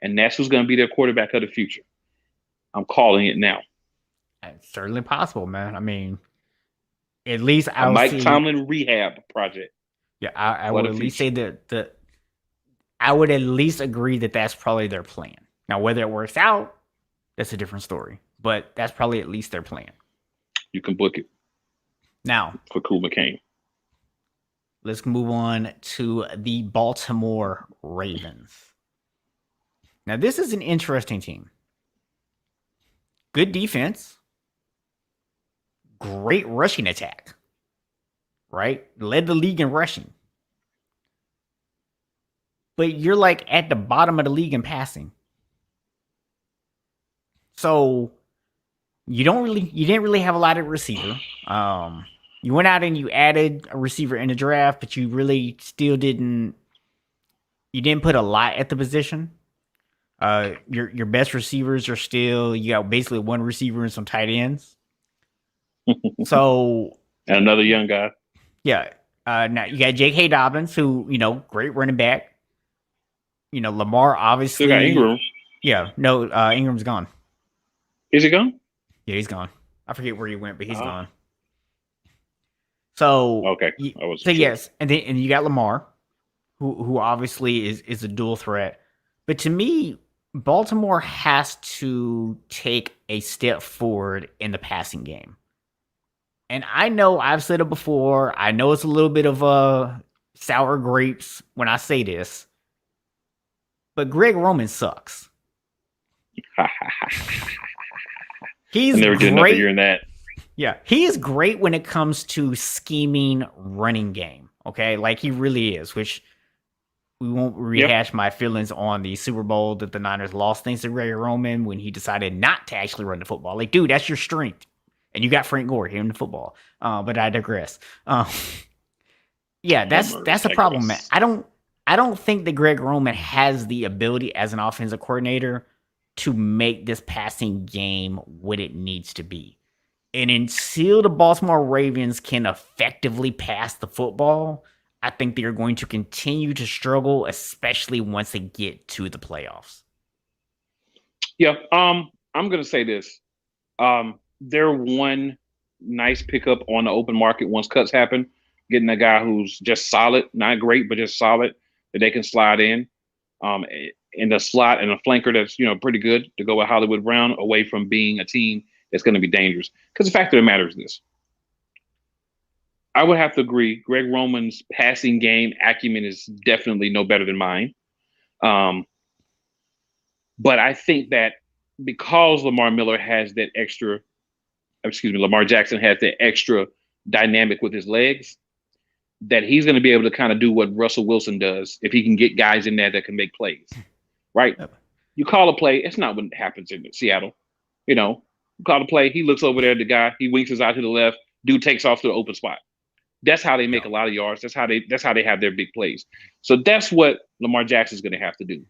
and that's who's going to be their quarterback of the future. I'm calling it now. It's certainly possible, man. I mean, at least Mike Tomlin rehab project. Yeah, I would at least say that I would at least agree that that's probably their plan. Now, whether it works out, that's a different story. But that's probably at least their plan. You can book it. Now, for Cool McCain. Let's move on to the Baltimore Ravens. Now, this is an interesting team. Good defense. Great rushing attack. Right? Led the league in rushing. But you're like at the bottom of the league in passing. So you didn't really have a lot of receiver. You went out and you added a receiver in the draft, but you really still didn't put a lot at the position. Your best receivers are still, you got basically one receiver and some tight ends. So and another young guy. Yeah. Now you got J.K. Dobbins, who, great running back. Lamar obviously. Still got Ingram. Yeah. No, Ingram's gone. Is he gone? Yeah, he's gone. I forget where he went, but he's gone. So okay. Yes, and you got Lamar, who obviously is a dual threat. But to me, Baltimore has to take a step forward in the passing game. And I know I've said it before. I know it's a little bit of sour grapes when I say this, but Greg Roman sucks. I He's never get enough of great. hearing that. Yeah, he is great when it comes to scheming running game. Okay, like he really is. Which we won't rehash my feelings on the Super Bowl that the Niners lost thanks to Greg Roman when he decided not to actually run the football. Like, dude, that's your strength, and you got Frank Gore here in the football. But I digress. Yeah, that's a problem, man. I don't think that Greg Roman has the ability as an offensive coordinator to make this passing game what it needs to be. And until the Baltimore Ravens can effectively pass the football, I think they're going to continue to struggle, especially once they get to the playoffs. Yeah, I'm gonna say this. They're one nice pickup on the open market once cuts happen, getting a guy who's just solid, not great, but just solid that they can slide in the slot and a flanker that's pretty good to go with Hollywood Brown away from being a team that's going to be dangerous. Because the fact of the matter is this. I would have to agree. Greg Roman's passing game acumen is definitely no better than mine. But I think that because Lamar Jackson has that extra dynamic with his legs, that he's going to be able to kind of do what Russell Wilson does if he can get guys in there that can make plays. Right? You call a play, it's not what happens in Seattle. You call a play, he looks over there, the guy, he winks his eye to the left, dude takes off to the open spot. That's how they make a lot of yards. That's how they have their big plays. So that's what Lamar Jackson's going to have to do.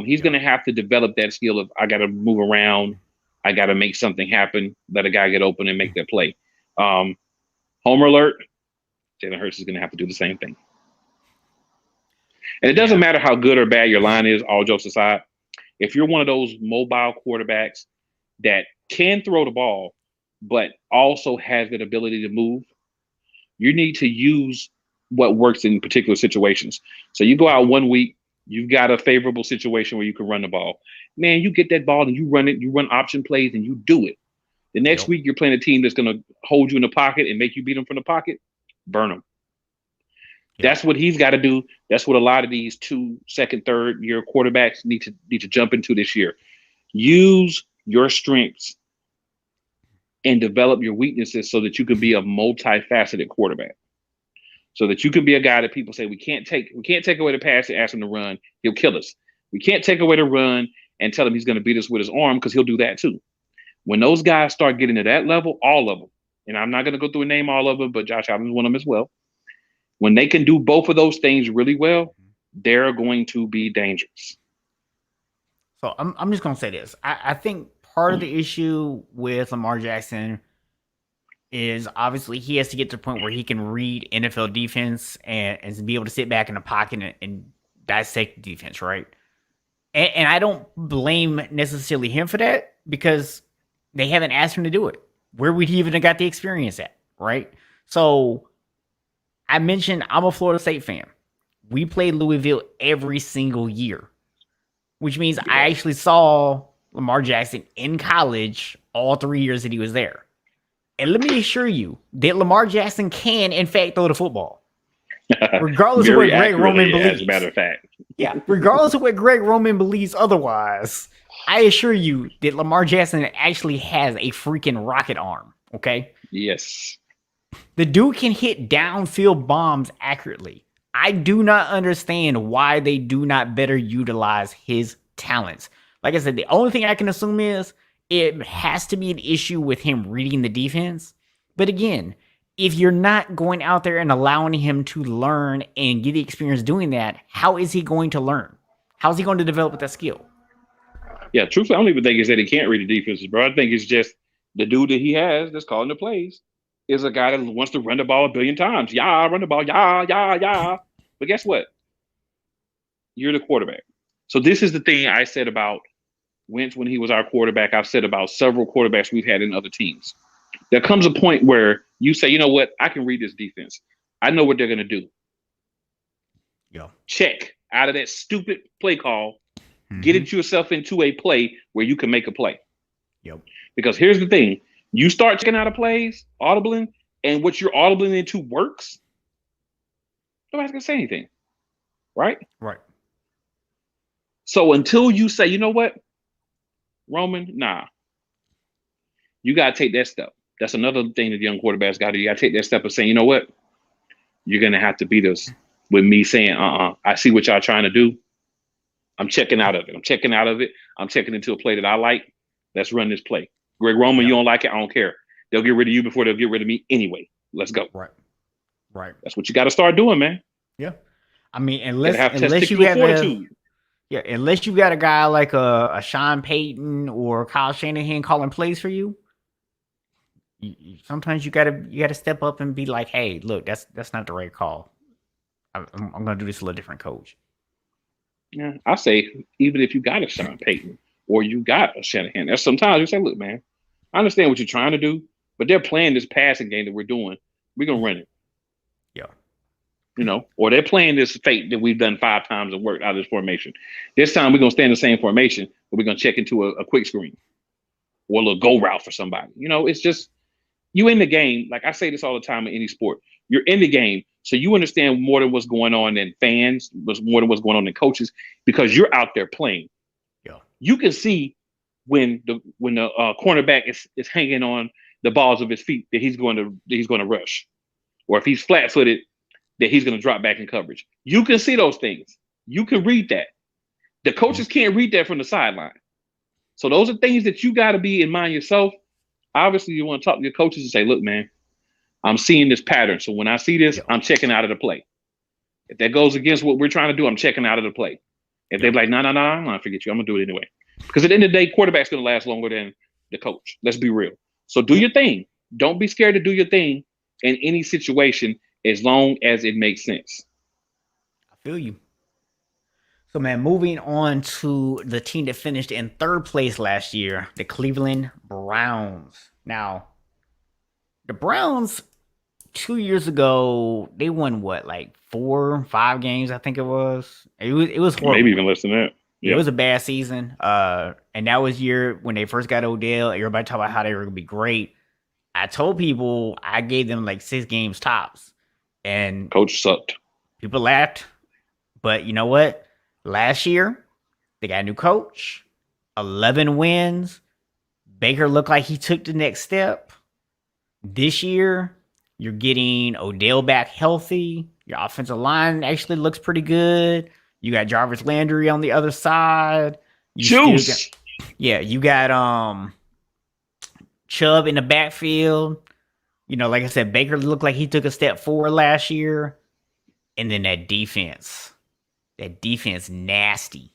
He's going to have to develop that skill of I got to move around, I got to make something happen, let a guy get open and make that play. Homer alert, Jalen Hurts is going to have to do the same thing. And it doesn't matter how good or bad your line is, all jokes aside. If you're one of those mobile quarterbacks that can throw the ball, but also has that ability to move, you need to use what works in particular situations. So you go out 1 week, you've got a favorable situation where you can run the ball. Man, you get that ball and you run it, you run option plays and you do it. The next week you're playing a team that's going to hold you in the pocket and make you beat them from the pocket, burn them. That's what he's got to do. That's what a lot of these second, third year quarterbacks need to jump into this year. Use your strengths and develop your weaknesses so that you can be a multifaceted quarterback. So that you can be a guy that people say we can't take away the pass and ask him to run. He'll kill us. We can't take away the run and tell him he's going to beat us with his arm because he'll do that too. When those guys start getting to that level, all of them, and I'm not going to go through and name all of them, but Josh Allen's one of them as well. When they can do both of those things really well, they're going to be dangerous. So I'm just going to say this. I think part of the issue with Lamar Jackson is obviously he has to get to the point where he can read NFL defense and be able to sit back in the pocket and dissect the defense, right? And I don't blame necessarily him for that because they haven't asked him to do it. Where would he even have got the experience at, right? So I mentioned I'm a Florida State fan. We played Louisville every single year, which means I actually saw Lamar Jackson in college all 3 years that he was there. And let me assure you that Lamar Jackson can, in fact, throw the football. Regardless of what Greg Roman believes. As a matter of fact. Yeah, regardless of what Greg Roman believes otherwise, I assure you that Lamar Jackson actually has a freaking rocket arm, okay? Yes. The dude can hit downfield bombs accurately. I do not understand why they do not better utilize his talents. Like I said, the only thing I can assume is it has to be an issue with him reading the defense. But again, if you're not going out there and allowing him to learn and get the experience doing that, how is he going to learn? How's he going to develop that skill? Yeah, truthfully, I don't even think it's that he can't read the defenses, bro. I think it's just the dude that he has that's calling the plays is a guy that wants to run the ball a billion times. Yeah, run the ball. Yeah. But guess what? You're the quarterback. So this is the thing I said about Wentz when he was our quarterback. I've said about several quarterbacks we've had in other teams. There comes a point where you say, you know what? I can read this defense. I know what they're going to do. Check out of that stupid play call. Get yourself into a play where you can make a play. Because here's the thing. You start checking out of plays, audibling, and what you're audibling into works, nobody's gonna say anything, right? Right. So until you say, you know what, Roman, nah, you gotta take that step. That's another thing that young quarterbacks got to do. You gotta take that step of saying, you know what, you're gonna have to beat us with me saying, I see what y'all trying to do. I'm checking out of it. I'm checking into a play that I like. Let's run this play. Greg Roman, you don't like it, I don't care. They'll get rid of you before they'll get rid of me anyway. Let's go. Right. That's what you got to start doing, man. Yeah. I mean, unless you testicular fortitude. Unless you got a guy like a Sean Payton or Kyle Shanahan calling plays for you, sometimes you gotta step up and be like, hey, look, that's not the right call. I'm gonna do this a little different, coach. Yeah, I say even if you got a Sean Payton or you got a Shanahan, there's sometimes you say, look, man, I understand what you're trying to do, but they're playing this passing game that we're doing. We're gonna run it. Yeah. You know, or they're playing this fake that we've done 5 times and worked out of this formation. This time we're gonna stay in the same formation, but we're gonna check into a quick screen or a little go route for somebody. You know, it's just you in the game. Like I say this all the time in any sport. You're in the game, so you understand more than what's going on than fans, more than what's going on than coaches, because you're out there playing. Yeah. You can see when the cornerback is hanging on the balls of his feet that he's going to rush, or if he's flat-footed, that he's going to drop back in coverage. You can see those things. You can read that. The coaches can't read that from the sideline. So those are things that you got to be in mind yourself. Obviously, you want to talk to your coaches and say, look, man, I'm seeing this pattern. So when I see this, I'm checking out of the play. If that goes against what we're trying to do, I'm checking out of the play. If they're like, no, I'm not going to forget you. I'm going to do it anyway. Because at the end of the day, quarterback's going to last longer than the coach. Let's be real. So do your thing. Don't be scared to do your thing in any situation as long as it makes sense. I feel you. So, man, moving on to the team that finished in 3rd place last year, the Cleveland Browns. Now, the Browns 2 years ago, they won what, like 4 or 5 games, I think it was. It was horrible. Maybe even less than that. Yep. It was a bad season. And that was year when they first got Odell. Everybody talked about how they were going to be great. I told people I gave them like 6 games tops. And coach sucked. People laughed. But you know what? Last year, they got a new coach. 11 wins. Baker looked like he took the next step. This year, you're getting Odell back healthy. Your offensive line actually looks pretty good. You got Jarvis Landry on the other side. You got Chubb in the backfield. You know, like I said, Baker looked like he took a step forward last year. And then that defense nasty.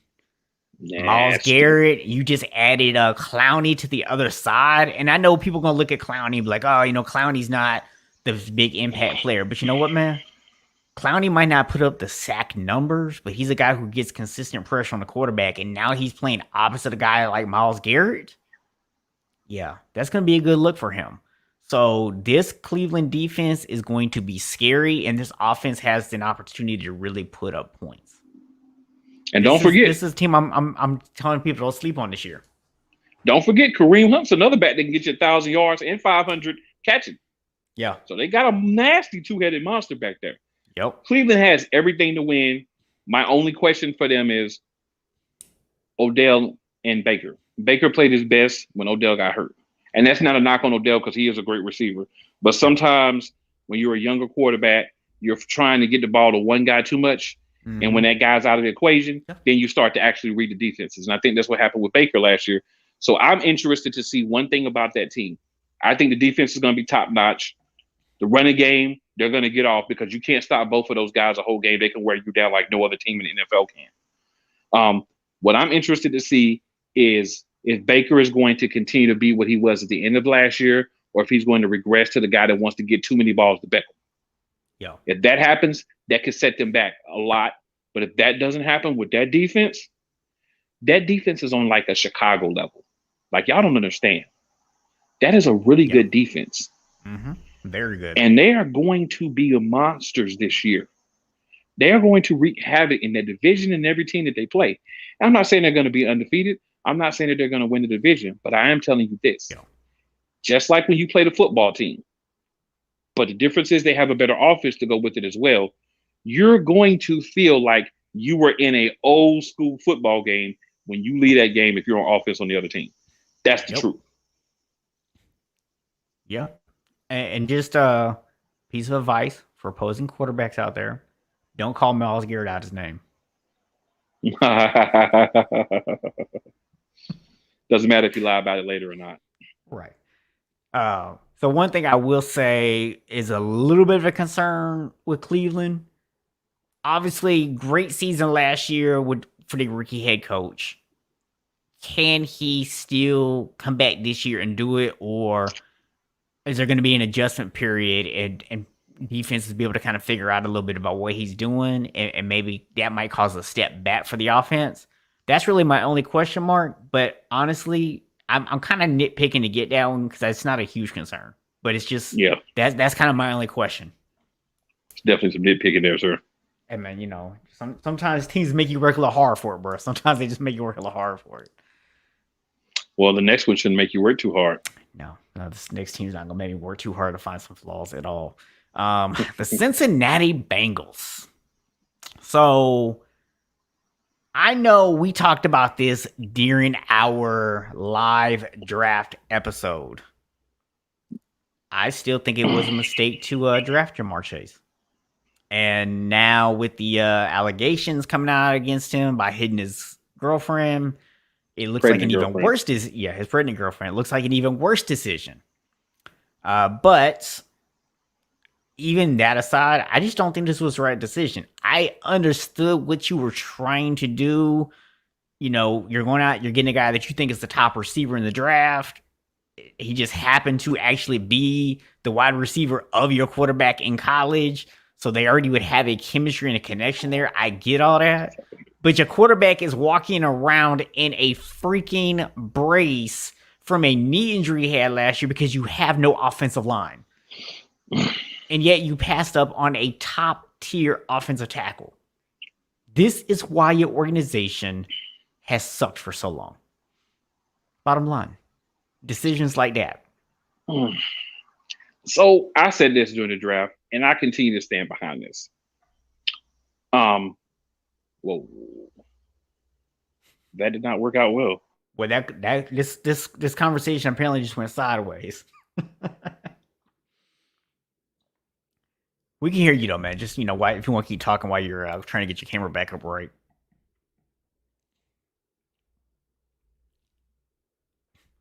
Myles Garrett, you just added Clowney to the other side. And I know people going to look at Clowney and be like, oh, you know, Clowney's not the big impact player. But you know what, man? Clowney might not put up the sack numbers, but he's a guy who gets consistent pressure on the quarterback. And now he's playing opposite a guy like Myles Garrett. Yeah, that's going to be a good look for him. So this Cleveland defense is going to be scary, and this offense has an opportunity to really put up points. And don't forget, this is a team I'm telling people don't sleep on this year. Don't forget, Kareem Hunt's another back that can get you 1,000 yards and 500 catching. Yeah. So they got a nasty 2-headed monster back there. Yep. Cleveland has everything to win. My only question for them is Odell and Baker. Baker played his best when Odell got hurt. And that's not a knock on Odell because he is a great receiver. But sometimes when you're a younger quarterback, you're trying to get the ball to one guy too much. Mm-hmm. And when that guy's out of the equation, then you start to actually read the defenses. And I think that's what happened with Baker last year. So I'm interested to see one thing about that team. I think the defense is going to be top notch. The running game, they're going to get off because you can't stop both of those guys a whole game. They can wear you down like no other team in the NFL can. What I'm interested to see is if Baker is going to continue to be what he was at the end of last year, or if he's going to regress to the guy that wants to get too many balls to Beckham. Yeah. If that happens, that could set them back a lot. But if that doesn't happen with that defense is on like a Chicago level. Like, y'all don't understand. That is a really good defense. Mm-hmm. Very good. And they are going to be monsters this year. They are going to wreak havoc in their division and every team that they play. I'm not saying they're going to be undefeated. I'm not saying that they're going to win the division, but I am telling you this. Yeah. Just like when you play the football team, But the difference is they have a better offense to go with it as well. You're going to feel like you were in a old school football game when you lead that game if you're on offense on the other team. That's the truth. Yeah. And just a piece of advice for opposing quarterbacks out there. Don't call Myles Garrett out his name. Doesn't matter if you lie about it later or not. Right. So one thing I will say is a little bit of a concern with Cleveland. Obviously, great season last year for the rookie head coach. Can he still come back this year and do it, or is there going to be an adjustment period and defenses be able to kind of figure out a little bit about what he's doing, and maybe that might cause a step back for the offense? That's really my only question mark. But honestly, I'm kind of nitpicking to get that one because it's not a huge concern. But it's just that's kind of my only question. It's definitely some nitpicking there, sir. And man, sometimes teams make you work a little hard for it, bro. Sometimes they just make you work a little hard for it. Well, the next one shouldn't make you work too hard. No, this next team's not gonna make me work too hard to find some flaws at all. The Cincinnati Bengals. So I know we talked about this during our live draft episode. I still think it was a mistake to draft Jamar Chase. And now with the allegations coming out against him by hitting his girlfriend, it looks like an even worse his pregnant girlfriend. It looks like an even worse decision. But even that aside, I just don't think this was the right decision. I understood what you were trying to do. You're going out, you're getting a guy that you think is the top receiver in the draft. He just happened to actually be the wide receiver of your quarterback in college. So they already would have a chemistry and a connection there. I get all that. But your quarterback is walking around in a freaking brace from a knee injury he had last year because you have no offensive line. And yet you passed up on a top tier offensive tackle. This is why your organization has sucked for so long. Bottom line, decisions like that. So I said this during the draft, and I continue to stand behind this. Well, that did not work out well. Well, this conversation apparently just went sideways. We can hear you though, man. Just why if you want to keep talking while you're trying to get your camera back up right.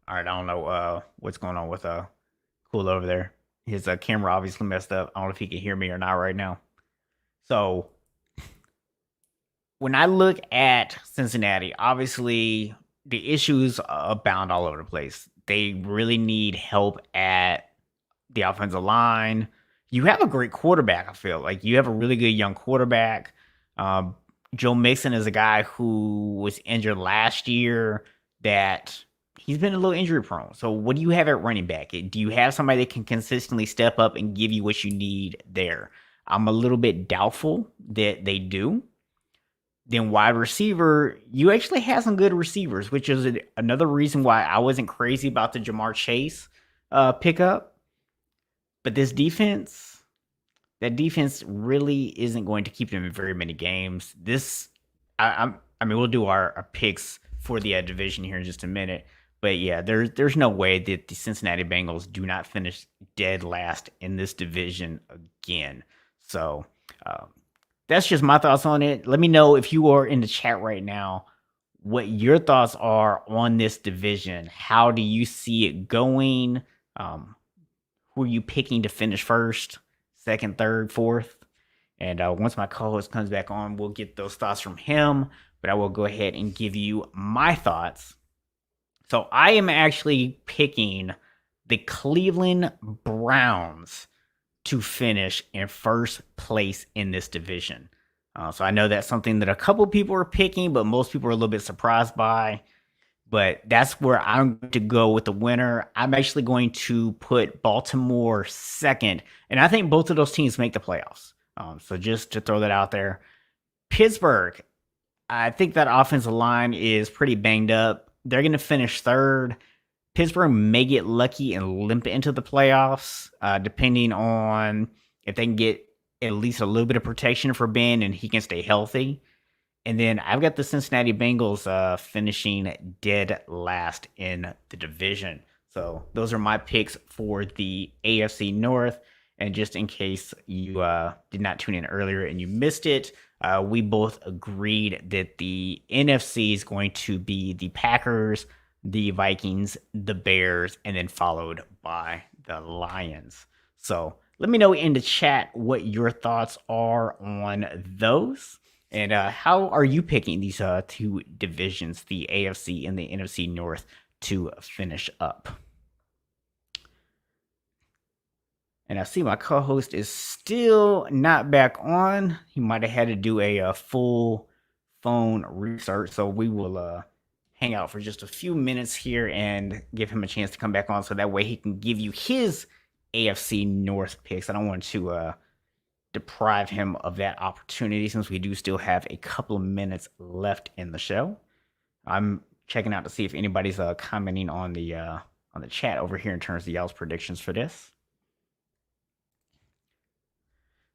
All right, I don't know what's going on with Cool over there. His camera obviously messed up. I don't know if he can hear me or not right now. So when I look at Cincinnati, obviously the issues abound all over the place. They really need help at the offensive line. You have a great quarterback, I feel. Like you have a really good young quarterback. Joe Mixon is a guy who was injured last year that he's been a little injury prone. So what do you have at running back? Do you have somebody that can consistently step up and give you what you need there? I'm a little bit doubtful that they do. Then wide receiver, you actually have some good receivers, which is another reason why I wasn't crazy about the Jamar Chase pickup. But this defense, that defense really isn't going to keep them in very many games. I mean, we'll do our picks for the division here in just a minute. But yeah, there's no way that the Cincinnati Bengals do not finish dead last in this division again. So that's just my thoughts on it. Let me know if you are in the chat right now what your thoughts are on this division. How do you see it going? Who are you picking to finish first, second, third, fourth? And once my co-host comes back on, we'll get those thoughts from him. But I will go ahead and give you my thoughts. So I am actually picking the Cleveland Browns to finish in first place in this division. So I know that's something that a couple people are picking, but most people are a little bit surprised by. But that's where I'm going to go with the winner. I'm actually going to put Baltimore second. And I think both of those teams make the playoffs. So just to throw that out there. Pittsburgh, I think that offensive line is pretty banged up. They're going to finish third. Pittsburgh may get lucky and limp into the playoffs, depending on if they can get at least a little bit of protection for Ben and he can stay healthy. And then I've got the Cincinnati Bengals finishing dead last in the division. So those are my picks for the AFC North. And just in case you did not tune in earlier and you missed it, we both agreed that the NFC is going to be the Packers, the Vikings, the Bears, and then followed by the Lions. So let me know in the chat what your thoughts are on those. And how are you picking these two divisions, the AFC and the NFC North, to finish up? And I see my co-host is still not back on. He might have had to do a full phone restart. So we will hang out for just a few minutes here and give him a chance to come back on. So that way he can give you his AFC North picks. I don't want to deprive him of that opportunity since we do still have a couple of minutes left in the show. I'm checking out to see if anybody's commenting on the chat over here in terms of y'all's predictions for this.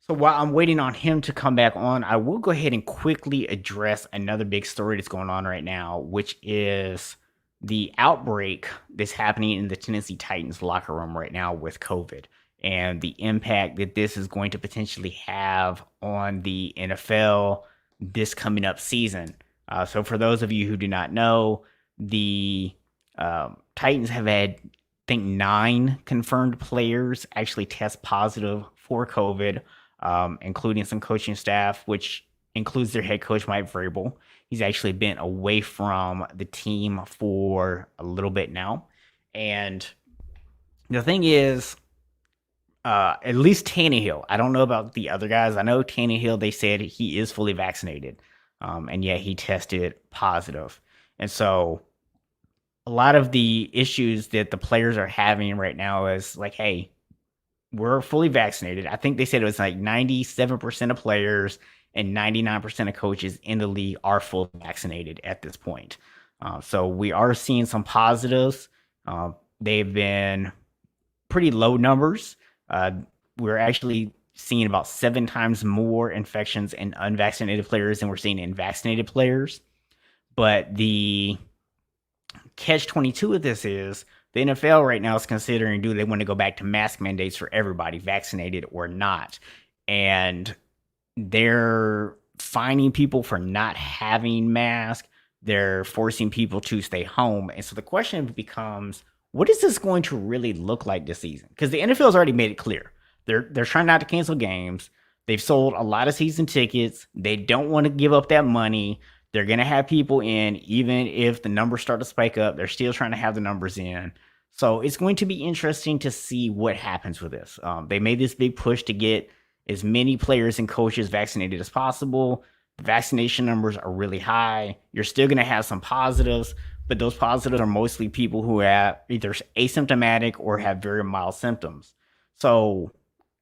So while I'm waiting on him to come back on, I will go ahead and quickly address another big story that's going on right now, which is the outbreak that's happening in the Tennessee Titans locker room right now with COVID and the impact that this is going to potentially have on the NFL this coming up season. So for those of you who do not know, the Titans have had, I think, 9 confirmed players actually test positive for COVID, including some coaching staff, which includes their head coach, Mike Vrabel. He's actually been away from the team for a little bit now. And the thing is, at least Tannehill, I don't know about the other guys. I know Tannehill, they said he is fully vaccinated, and yet he tested positive. And so a lot of the issues that the players are having right now is like, hey, we're fully vaccinated. I think they said it was like 97% of players and 99% of coaches in the league are fully vaccinated at this point. So we are seeing some positives. They've been pretty low numbers. We're actually seeing about 7 times more infections in unvaccinated players than we're seeing in vaccinated players. But the catch-22 of this is the NFL right now is considering, do they want to go back to mask mandates for everybody, vaccinated or not? And they're fining people for not having masks. They're forcing people to stay home. And so the question becomes, what is this going to really look like this season? Because the NFL has already made it clear. They're trying not to cancel games. They've sold a lot of season tickets. They don't want to give up that money. They're going to have people in, even if the numbers start to spike up. They're still trying to have the numbers in. So it's going to be interesting to see what happens with this. They made this big push to get as many players and coaches vaccinated as possible. The vaccination numbers are really high. You're still going to have some positives, but those positives are mostly people who have either asymptomatic or have very mild symptoms. So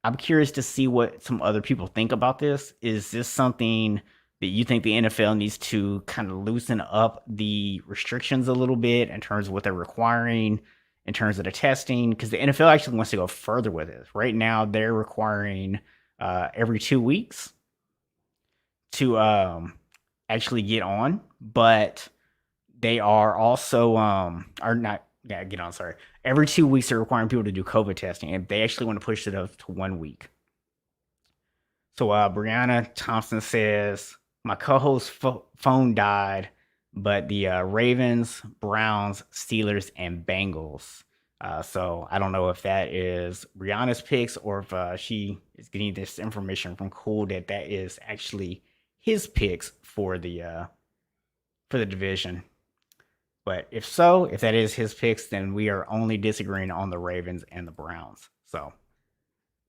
I'm curious to see what some other people think about this. Is this something that you think the NFL needs to kind of loosen up the restrictions a little bit in terms of what they're requiring, in terms of the testing? Because the NFL actually wants to go further with it. Right now, they're requiring every 2 weeks to actually get on, but they are also every 2 weeks they're requiring people to do COVID testing, and they actually want to push it up to 1 week. So Brianna Thompson says, my co-host's phone died, but the Ravens, Browns, Steelers, and Bengals. So I don't know if that is Brianna's picks or if she is getting this information from Cool that is actually his picks for the division. But if that is his picks, then we are only disagreeing on the Ravens and the Browns. So,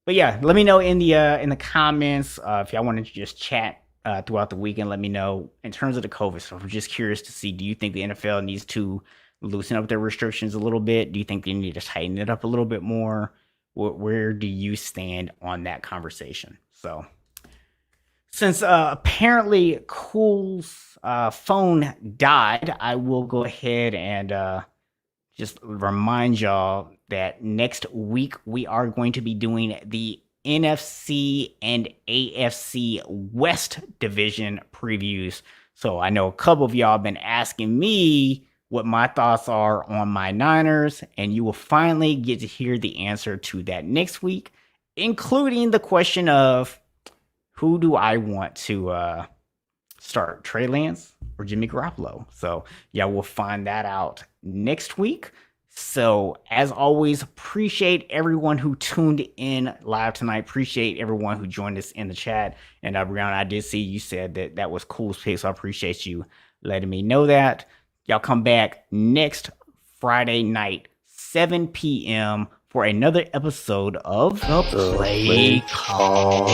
but yeah, let me know in the comments if y'all want to just chat throughout the weekend. Let me know in terms of the COVID stuff. I'm just curious to see, do you think the NFL needs to loosen up their restrictions a little bit? Do you think they need to tighten it up a little bit more? Where do you stand on that conversation? So, since apparently Cool's phone died, I will go ahead and just remind y'all that next week we are going to be doing the NFC and AFC West division previews. So I know a couple of y'all have been asking me what my thoughts are on my Niners, and you will finally get to hear the answer to that next week, including the question of who do I want to start, Trey Lance or Jimmy Garoppolo? So y'all will find that out next week. So as always, appreciate everyone who tuned in live tonight. Appreciate everyone who joined us in the chat. And Brianna, I did see you said that was cool pick, so I appreciate you letting me know that. Y'all come back next Friday night, 7 p.m. for another episode of the Play Call.